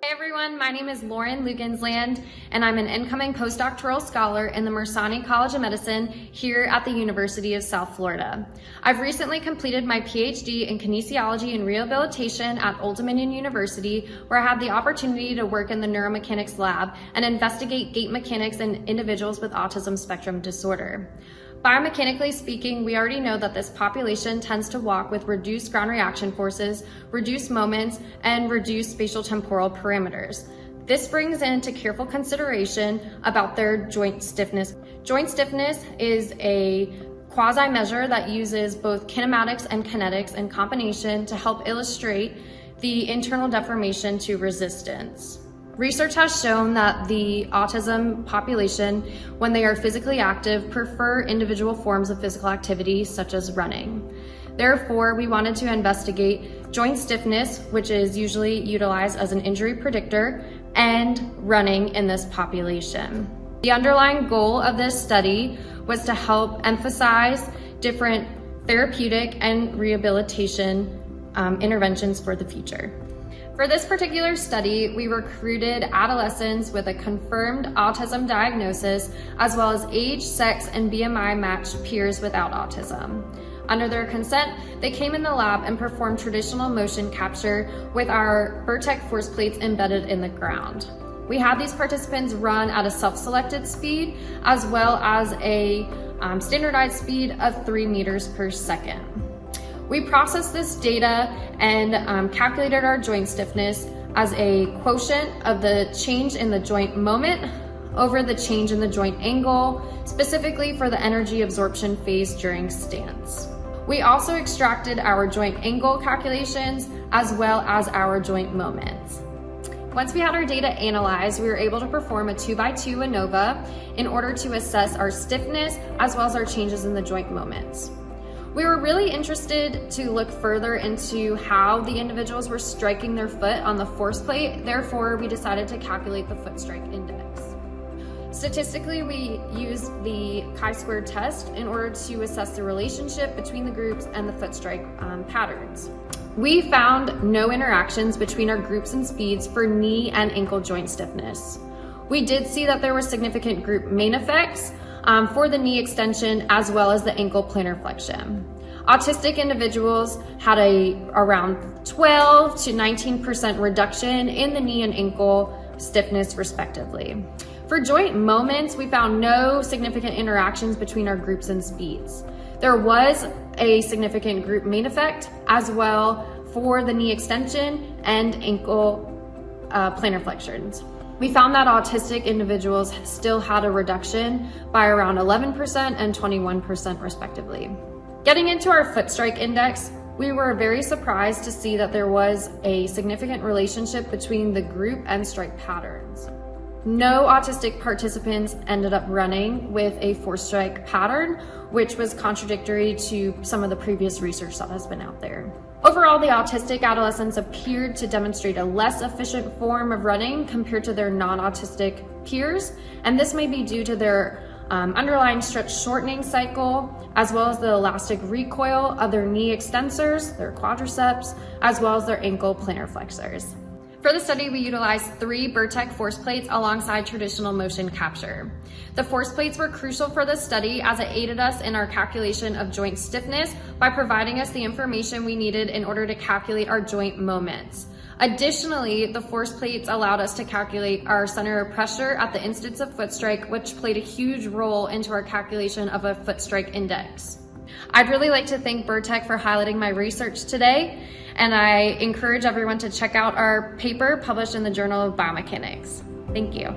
Hey everyone, my name is Lauren Luginsland, and I'm an incoming postdoctoral scholar in the Mersani College of Medicine here at the University of South Florida. I've recently completed my PhD in kinesiology and rehabilitation at Old Dominion University, where I had the opportunity to work in the neuromechanics lab and investigate gait mechanics in individuals with autism spectrum disorder. Biomechanically speaking, we already know that this population tends to walk with reduced ground reaction forces, reduced moments, and reduced spatial temporal parameters. This brings into careful consideration about their joint stiffness. Joint stiffness is a quasi-measure that uses both kinematics and kinetics in combination to help illustrate the internal deformation to resistance. Research has shown that the autism population, when they are physically active, prefer individual forms of physical activity such as running. Therefore, we wanted to investigate joint stiffness, which is usually utilized as an injury predictor, and running in this population. The underlying goal of this study was to help emphasize different therapeutic and rehabilitation interventions for the future. For this particular study, we recruited adolescents with a confirmed autism diagnosis, as well as age, sex, and BMI matched peers without autism. Under their consent, they came in the lab and performed traditional motion capture with our Vertec force plates embedded in the ground. We had these participants run at a self-selected speed, as well as a standardized speed of 3 meters per second. We processed this data and calculated our joint stiffness as a quotient of the change in the joint moment over the change in the joint angle, specifically for the energy absorption phase during stance. We also extracted our joint angle calculations as well as our joint moments. Once we had our data analyzed, we were able to perform a 2x2 ANOVA in order to assess our stiffness as well as our changes in the joint moments. We were really interested to look further into how the individuals were striking their foot on the force plate. Therefore, we decided to calculate the foot strike index. Statistically, we used the chi-squared test in order to assess the relationship between the groups and the foot strike patterns. We found no interactions between our groups and speeds for knee and ankle joint stiffness. We did see that there were significant group main effects for the knee extension as well as the ankle plantar flexion. Autistic individuals had around 12 to 19% reduction in the knee and ankle stiffness respectively. For joint moments, we found no significant interactions between our groups and speeds. There was a significant group main effect as well for the knee extension and ankle plantar flexions. We found that autistic individuals still had a reduction by around 11% and 21% respectively. Getting into our foot strike index, we were very surprised to see that there was a significant relationship between the group and strike patterns. No autistic participants ended up running with a force strike pattern, which was contradictory to some of the previous research that has been out there. Overall, the autistic adolescents appeared to demonstrate a less efficient form of running compared to their non-autistic peers, and this may be due to their underlying stretch shortening cycle, as well as the elastic recoil of their knee extensors, their quadriceps, as well as their ankle plantar flexors. For the study, we utilized 3 Vertec force plates alongside traditional motion capture. The force plates were crucial for this study as it aided us in our calculation of joint stiffness by providing us the information we needed in order to calculate our joint moments. Additionally, the force plates allowed us to calculate our center of pressure at the instance of foot strike, which played a huge role into our calculation of a foot strike index. I'd really like to thank Vertec for highlighting my research today, and I encourage everyone to check out our paper published in the Journal of Biomechanics. Thank you.